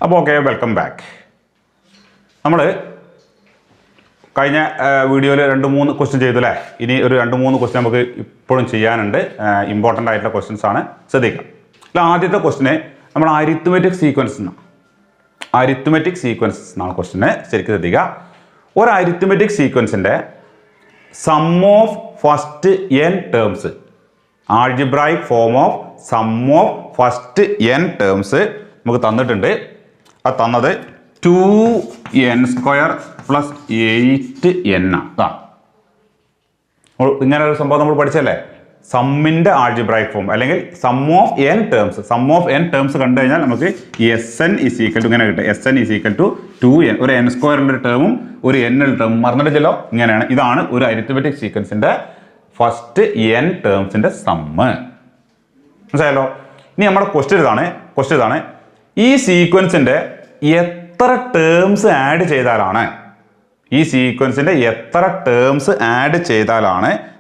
അപ്പോൾ okay, welcome back. നമ്മൾ കഴിഞ്ഞ വീഡിയോയിൽ 2-3 ക്വസ്റ്റ്യൻ ചെയ്തു അല്ലേ? ഇനി ഒരു 2-3 ക്വസ്റ്റ്യൻ നമുക്ക് ഇപ്പോഴും ചെയ്യാനുണ്ട്. ഇമ്പോർട്ടൻ്റ് ആയിട്ടുള്ള ക്വസ്റ്റ്യൻസ് ആണ്, ശ്രദ്ധിക്കാം. അല്ല, ആദ്യത്തെ ക്വസ്റ്റിനെ നമ്മൾ അരിത്മെറ്റിക് സീക്വൻസ് എന്നാണ് ക്വസ്റ്റിനെ ശരിക്കും ശ്രദ്ധിക്കുക. ഒരു അരിത്മെറ്റിക് സീക്വൻസിൻ്റെ sum of first n terms, algebraic form of sum of first n terms നമുക്ക് തന്നിട്ടുണ്ട്. അത് തന്നത് 2n² + 8n ആണ്. ഇങ്ങനെ ഒരു സംഭവം നമ്മൾ പഠിച്ചല്ലേ? സമ്മിൻ്റെ ആൾജിബ്രായിക് ഫോം അല്ലെങ്കിൽ സം ഓഫ് n ടേംസ് കണ്ടു കഴിഞ്ഞാൽ നമുക്ക് Sn = ഇങ്ങനെ കിട്ടും. Sn = 2n. ഒരു n² ഉള്ളൊരു ടേമും ഒരു n ഉള്ള ടേമും മറന്നിട്ടില്ലല്ലോ. ഇങ്ങനെയാണ്. ഇതാണ് ഒരു അരിത്മെറ്റിക് സീക്വൻസിൻ്റെ ഫസ്റ്റ് n ടേംസിൻ്റെ സമ്മ്. മനസ്സിലായല്ലോ? ഇനി നമ്മുടെ ക്വസ്റ്റ്യൻ ഇതാണ്, ഈ സീക്വൻസിൻ്റെ എത്ര ടേംസ് ആഡ് ചെയ്താലാണ്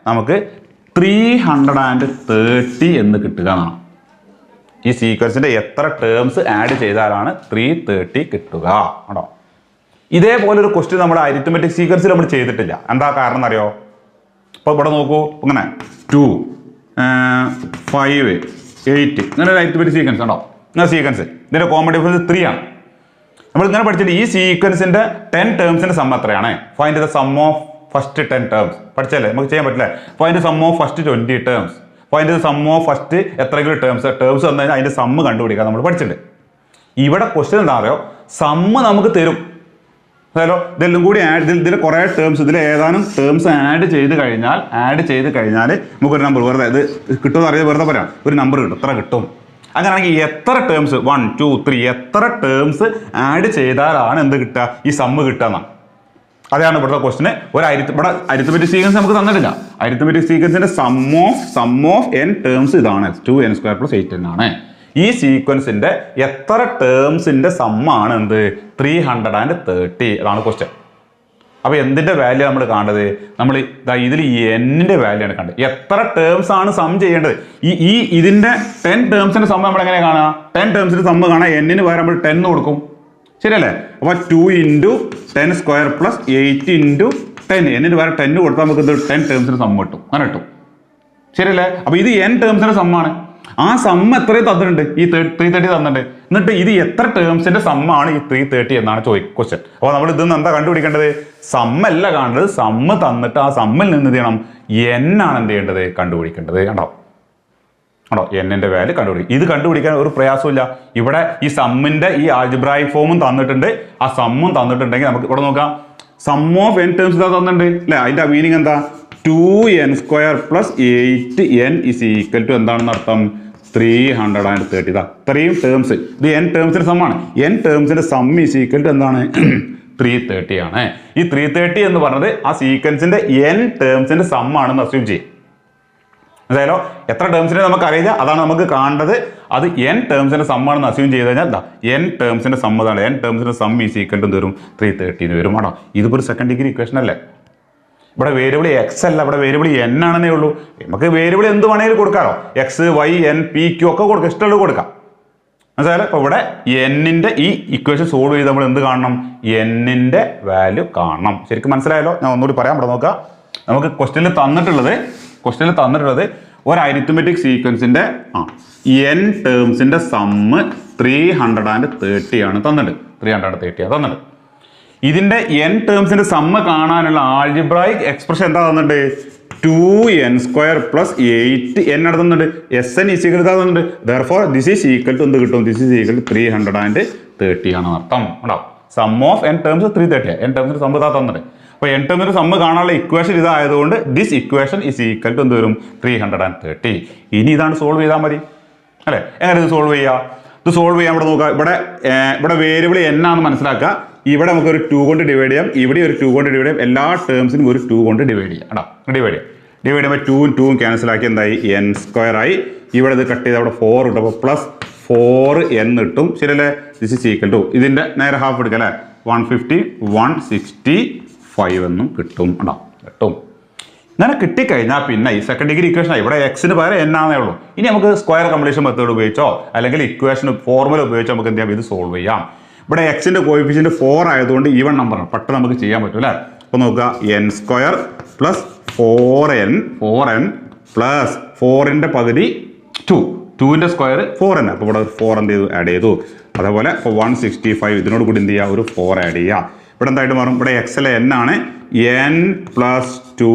നമുക്ക് 330 എന്ന് കിട്ടുക എന്നാണ്. ഈ സീക്വൻസിൻ്റെ എത്ര ടേംസ് ആഡ് ചെയ്താലാണ് 330 കിട്ടുക ആണോ? ഇതേപോലെ ഒരു ക്വസ്റ്റ്യൻ നമ്മുടെ അരിത്മെറ്റിക് സീക്വൻസിൽ നമ്മൾ ചെയ്തിട്ടില്ല. എന്താ കാരണം എന്നറിയോ? അപ്പോൾ ഇവിടെ നോക്കൂ, ഇങ്ങനെ 2 5 8 ഇങ്ങനെ ഒരു അരിത്മെറ്റിക് സീക്വൻസ് ഉണ്ടോ? ഇങ്ങനെ സീക്വൻസ്, ഇതിൻ്റെ കോമൺ ഡിഫറൻസ് 3 ആണ്. നമ്മൾ ഇങ്ങനെ പഠിച്ചിട്ട് ഈ സീക്വൻസിൻ്റെ 10 ടേംസിൻ്റെ സം എത്രയാണ്? Find the sum of first 10 terms. പഠിച്ചല്ലേ? നമുക്ക് ചെയ്യാൻ പറ്റില്ലേ? Find sum of first 20 terms. Find the sum of first എത്രയെങ്കിലും ടേംസ് വന്നു കഴിഞ്ഞാൽ അതിൻ്റെ സമ്മ് കണ്ടുപിടിക്കാൻ നമ്മൾ പഠിച്ചിട്ടുണ്ട്. ഇവിടെ ക്വസ്റ്റ്യൻ എന്താ പറയുക? സമ്മ് നമുക്ക് തരും. അതായത് ഇതെല്ലാം കൂടി ഇതിൽ കുറേ ടേംസ്, ഇതിൽ ഏതാനും ടേംസ് ആഡ് ചെയ്ത് കഴിഞ്ഞാൽ നമുക്കൊരു നമ്പർ വെറുതെ ഇത് കിട്ടുമെന്ന് അറിയാതെ വെറുതെ പറയാം, ഒരു നമ്പർ കിട്ടും, എത്ര കിട്ടും. അങ്ങനെയാണെങ്കിൽ എത്ര ടേംസ് 1 2 3 എത്ര ടേംസ് ആഡ് ചെയ്താലാണ് എന്ത് കിട്ടുക? ഈ സമ്മ് കിട്ടുക എന്നാണ്. അതാണ് ഇവിടുത്തെ ക്വസ്റ്റിന്. ഇവിടെ അരിത്മെറ്റിക് സീക്വൻസ് നമുക്ക് തന്നിട്ടില്ല. അരിത്മെറ്റിക് സീക്വൻസിന്റെ സം ഓഫ് n ടേംസ് ഇതാണ്, 2n² + 8n ആണ്. ഈ സീക്വൻസിന്റെ എത്ര ടേംസിന്റെ സമ്മാണ് എന്ത്? 330. അതാണ് ക്വസ്റ്റ്യൻ. അപ്പോൾ എന്തിന്റെ വാല്യൂ നമ്മൾ കാണേണ്ടത്? നമ്മൾ ഇതിൽ n-ന്റെ വാല്യൂ ആണ് കണ്ടത്. എത്ര ടേംസ് ആണ് സം ചെയ്യേണ്ടത്? ഇതിന്റെ 10 ടേംസിന്റെ സം നമ്മൾ എങ്ങനെ കാണുക? 10 ടേംസിന്റെ സം കാണാൻ n-ന് പകരം നമ്മൾ 10 കൊടുക്കും, ശരിയല്ലേ? അപ്പോൾ 2 × 10² + 8 × 10, n-ന് പകരം 10 കൊടുത്താൽ നമുക്ക് 10 ടേംസിന് സം കിട്ടും, അങ്ങനെ കിട്ടും, ശരിയല്ലേ? അപ്പോൾ ഇത് n ടേംസിന്റെ സമ്മാണ്. ആ സമ്മ് എത്രയും തന്നിട്ടുണ്ട്? ഈ 330 തന്നിട്ടുണ്ട്. എന്നിട്ട് ഇത് എത്ര ടേംസിന്റെ സമ്മാണ് ഈ 330 എന്നാണ് ക്വസ്റ്റ്യൻ. അപ്പോൾ നമ്മൾ ഇതിൽ നിന്ന് എന്താ കണ്ടുപിടിക്കേണ്ടത്? സമ്മല്ല കാണേണ്ടത്, സമ്മ് തന്നിട്ട് ആ സമ്മിൽ നിന്ന് എന്ത് ചെയ്യണം? n ആണ് എന്ത് ചെയ്യേണ്ടത്? കണ്ടുപിടിക്കേണ്ടത്. കണ്ടോ n-ന്റെ വാല്യൂ കണ്ടുപിടിക്കും. ഇത് കണ്ടുപിടിക്കാൻ ഒരു പ്രയാസമില്ല. ഇവിടെ ഈ സമ്മിന്റെ ഈ ആൾജിബ്രായിക് ഫോമും തന്നിട്ടുണ്ട്, ആ സമ്മും തന്നിട്ടുണ്ടെങ്കിൽ നമുക്ക് ഇവിടെ നോക്കാം. സം ഓഫ് n ടേംസ് ഇതാ തന്നിട്ടുണ്ട് അല്ലേ? അതിന്റെ മീനിങ് എന്താ? 2n² + 8n = എന്താണെന്ന് അർത്ഥം? 330. ഇത്രയും ടേംസ്, ഇത് n ടേംസിന്റെ സമ്മാണ്. n ടേംസിന്റെ സം = എന്താണ്? 330 ആണ്. ഈ 330 എന്ന് പറഞ്ഞത് ആ സീക്വൻസിന്റെ n ടേംസിന്റെ സമ്മാണെന്ന് അസ്യൂം ചെയ്യും. അതായത് എത്ര ടേംസിനെ നമുക്ക് അറിയില്ല, അതാണ് നമുക്ക് കാണേണ്ടത്. അത് n ടേംസിന്റെ സമ്മാണെന്ന് അസ്യൂം ചെയ്ത് കഴിഞ്ഞാൽ n ടേംസിന്റെ സം അതാണ്. n ടേംസിന്റെ സം = വരും 330 വരും ആണോ? ഇതിപ്പോൾ ഒരു സെക്കൻഡ് ഡിഗ്രി ഇക്വേഷൻ അല്ലേ? ഇവിടെ വേരിയബിൾ x അല്ല, ഇവിടെ വേരിയബിൾ n ആണെന്നേ ഉള്ളൂ. നമുക്ക് വേരിയബിൾ എന്ത് വേണമെങ്കിലും കൊടുക്കാമോ? x y n p q ഒക്കെ കൊടുക്കാം, ഇഷ്ടമുള്ളത് കൊടുക്കാം, മനസ്സിലായാലും. അപ്പോൾ ഇവിടെ n-ന്റെ ഈ ഇക്വേഷൻ സോൾവ് ചെയ്ത് നമ്മൾ എന്ത് കാണണം? n-ന്റെ വാല്യൂ കാണണം. ശരിക്കും മനസ്സിലായല്ലോ? ഞാൻ ഒന്നുകൂടി പറയാം. ഇവിടെ നോക്കാം. നമുക്ക് ക്വസ്റ്റ്യനിൽ തന്നിട്ടുള്ളത് ഒരു അരിത്മെറ്റിക് സീക്വൻസിന്റെ n ടേംസിന്റെ സമ്മ് 330 ആണ് തന്നിട്ടുണ്ട്. 330 ആണ് തന്നിട്ടുണ്ട്. ഇതിന്റെ n ടേംസിന്റെ സമ്മ് കാണാനുള്ള ആൾജിബ്രായിക് എക്സ്പ്രഷൻ എന്താ തന്നിട്ടുണ്ട്? 2n² + 8n ആണ് തന്നിട്ടുണ്ട്. Sn = തന്നിട്ടുണ്ട്. Therefore this is equal to എന്ത് കിട്ടും? This is equal to 330 ആണ് അർത്ഥം. ഉണ്ടാവും. Sum of n terms 330. n ടേംസിന്റെ സമ്മ് ഇതാ തന്നിട്ടുണ്ട്. അപ്പോൾ n ടേംസിന്റെ സമ്മ് കാണാനുള്ള ഇക്വേഷൻ ഇതായതുകൊണ്ട് ദിസ് ഇക്വേഷൻ = എന്ത് വരും? 330. ഇനി ഇതാണ് സോൾവ് ചെയ്താൽ മതി അല്ലേ? എങ്ങനെ ഇത് സോൾവ് ചെയ്യുക? ഇത് സോൾവ് ചെയ്യാൻ ഇവിടെ നോക്കുക. ഇവിടെ വേരിയബിൾ n ആണെന്ന് മനസ്സിലാക്കുക. ഇവിടെ നമുക്ക് ഒരു 2 കൊണ്ട് ഡിവൈഡ് ചെയ്യാം, ഇവിടെ ഒരു 2 കൊണ്ട് ഡിവൈഡ് ചെയ്യാം. എല്ലാ ടേംസിനും ഒരു 2 കൊണ്ട് ഡിവൈഡ് ചെയ്യാം. ഡിവൈഡ് ചെയ്യുമ്പോൾ 2 2 ക്യാൻസൽ ആക്കി എന്തായി? n² ആയി. ഇവിടെ ഇത് കട്ട് ചെയ്ത് അവിടെ 4 കിട്ടും. അപ്പോൾ +4n കിട്ടും, ശരിയല്ലേ? ദിസ് ഈസ് ഈക്വൽ ടു ഇതിൻ്റെ നേരെ ഹാഫ് എടുക്കുക അല്ലേ? 150 165 എന്നും കിട്ടും. കിട്ടും. അങ്ങനെ കിട്ടിക്കഴിഞ്ഞാൽ പിന്നെ ഈ സെക്കൻഡ് ഡിഗ്രി ഇക്വേഷൻ ഇവിടെ എക്സിന് പകരം n ആണേ ഉള്ളൂ. ഇനി നമുക്ക് സ്ക്വയർ കംപ്ലീഷൻ മെത്തേഡ് ഉപയോഗിച്ചോ അല്ലെങ്കിൽ ഇക്വേഷൻ ഫോർമുല ഉപയോഗിച്ചോ നമുക്ക് എന്ത് ചെയ്യാം? ഇത് സോൾവ് ചെയ്യാം. ഇവിടെ എക്സിൻ്റെ കോയിഫിഷ്യൻറ്റ് 4 ആയതുകൊണ്ട് ഈവൺ നമ്പറാണ്, പെട്ടെന്ന് നമുക്ക് ചെയ്യാൻ പറ്റും അല്ലേ. അപ്പോൾ നോക്കുക n² പ്ലസ് 4n പ്ലസ് 4ൻ്റെ പകുതി 2, 2ൻ്റെ സ്ക്വയർ 4n. അപ്പോൾ ഇവിടെ 4 എന്ത് ചെയ്തു, ആഡ് ചെയ്തു. അതേപോലെ ഇപ്പോൾ 165 ഇതിനോട് കൂടി എന്ത് ചെയ്യുക, ഒരു 4 ആഡ് ചെയ്യുക. ഇവിടെ എന്തായിട്ട് മാറും, ഇവിടെ എക്സിലെ n ആണ് n പ്ലസ് 2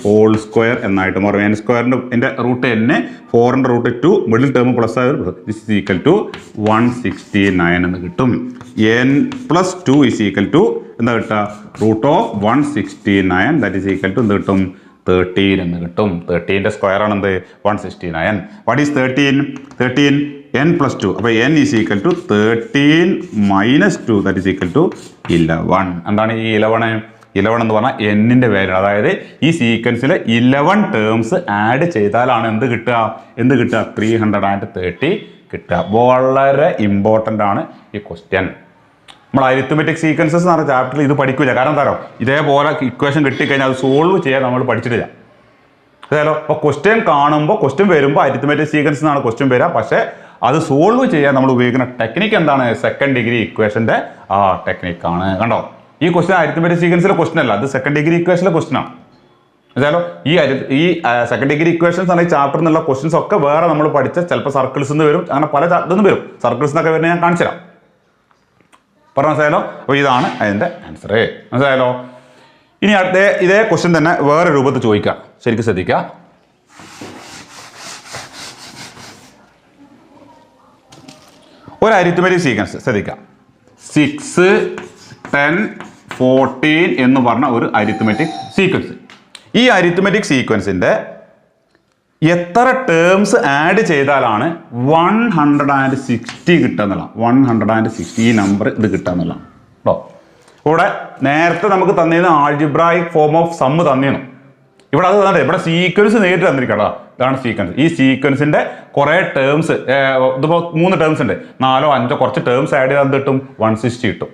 ഹോൾ സ്ക്വയർ എന്നായിട്ട് മാറും. n സ്ക്വയറിൻ്റെ റൂട്ട് n, 4ൻ്റെ root 2, middle term plus this is equal to 169 എന്ന് കിട്ടും. n plus 2 is equal to എന്താ കിട്ടുക, root of 169 that is equal to എന്ത് കിട്ടും, 13 എന്ന് കിട്ടും. 13ൻ്റെ സ്ക്വയർ ആണ് എന്ത്, 169. What is 13 n plus 2. അപ്പോൾ n is equal to 13 minus 2 that is equal to 11. എന്താണ് ഈ 11 എന്ന് പറഞ്ഞാൽ എന്നിൻ്റെ വാല്യൂ. അതായത് ഈ സീക്വൻസിൽ 11 ടേംസ് ആഡ് ചെയ്താലാണ് എന്ത് കിട്ടുക 330 കിട്ടുക. വളരെ ഇമ്പോർട്ടൻ്റ് ആണ് ഈ ക്വസ്റ്റ്യൻ. നമ്മൾ അരിത്മെറ്റിക് സീക്വൻസസ് എന്ന് പറഞ്ഞ ചാപ്റ്ററിൽ ഇത് പഠിക്കില്ല. കാരണം എന്താ പറയുക, ഇതേപോലെ ഇക്വേഷൻ കിട്ടിക്കഴിഞ്ഞാൽ അത് സോൾവ് ചെയ്യാൻ നമ്മൾ പഠിച്ചിട്ടില്ല. അതായത് അപ്പോൾ ക്വസ്റ്റ്യൻ കാണുമ്പോൾ, ക്വസ്റ്റ്യൻ വരുമ്പോൾ അരിത്മെറ്റിക് സീക്വൻസ് എന്നാണ് ക്വസ്റ്റ്യൻ വരിക. പക്ഷേ അത് സോൾവ് ചെയ്യാൻ നമ്മൾ ഉപയോഗിക്കുന്ന ടെക്നിക്ക് എന്താണ്, സെക്കൻഡ് ഡിഗ്രി ഇക്വേഷൻ്റെ ടെക്നിക്കാണ്. കണ്ടോ, ഈ ക്വസ്റ്റ്യൻ അരിത്മെറ്റിക് സീക്വൻസിലെ ക്വസ്റ്റ്യൻ അല്ല, അത് സെക്കൻഡ് ഡിഗ്രി ഇക്വേഷനിലെ ക്വസ്റ്റ്യനാണ്. അതായത് ഈ സെക്കൻഡ് ഡിഗ്രി ഇക്വേഷൻസ് ആണ് ഈ ചാപ്റ്ററിൽ നിന്നുള്ള ക്വസ്റ്റ്യൻസ് ഒക്കെ വേറെ നമ്മൾ പഠിച്ച ചിലപ്പോൾ സർക്കിൾസ് നിന്ന് വരും, അങ്ങനെ പല ഇതൊന്നും വരും. സർക്കിൾസ് എന്നൊക്കെ വരുന്നത് ഞാൻ കാണിച്ചു തരാം. പറഞ്ഞ മനസ്സിലായാലോ. അപ്പോൾ ഇതാണ് അതിൻ്റെ ആൻസർ. മനസ്സിലായാലോ. ഇനി ഇതേ ക്വസ്റ്റ്യൻ തന്നെ വേറെ രൂപത്തിൽ ചോദിക്കാം. ശരിക്കും ശ്രദ്ധിക്കുക. ഒരു അരിത്മെറ്റിക് സീക്വൻസ് ശ്രദ്ധിക്കാം. 6, 10, 14 എന്ന് പറഞ്ഞ ഒരു അരിത്മെറ്റിക് സീക്വൻസ്. ഈ അരിത്മെറ്റിക് സീക്വൻസിൻ്റെ എത്ര ടേംസ് ആഡ് ചെയ്താലാണ് 160 കിട്ടുക എന്നുള്ളതാണ്. 160 ഈ നമ്പർ ഇത് കിട്ടുക എന്നുള്ളതാണ് കേട്ടോ. ഇവിടെ നേരത്തെ നമുക്ക് തന്നിരുന്ന ആൾജിബ്രായിക് ഫോം ഓഫ് സമ്മ് തന്നിരുന്നു. ഇവിടെ അത് തന്നെ, ഇവിടെ സീക്വൻസ് നേരിട്ട് തന്നിരിക്കട്ടോ. ഇതാണ് സീക്വൻസ്. ഈ സീക്വൻസിന്റെ കുറെ ടേംസ്, ഇതിപ്പോൾ 3 ടേംസ് ഉണ്ട്, 4 5 കുറച്ച് ടേംസ് ആഡ് ചെയ്താൽ എന്ത് കിട്ടും, 160 കിട്ടും.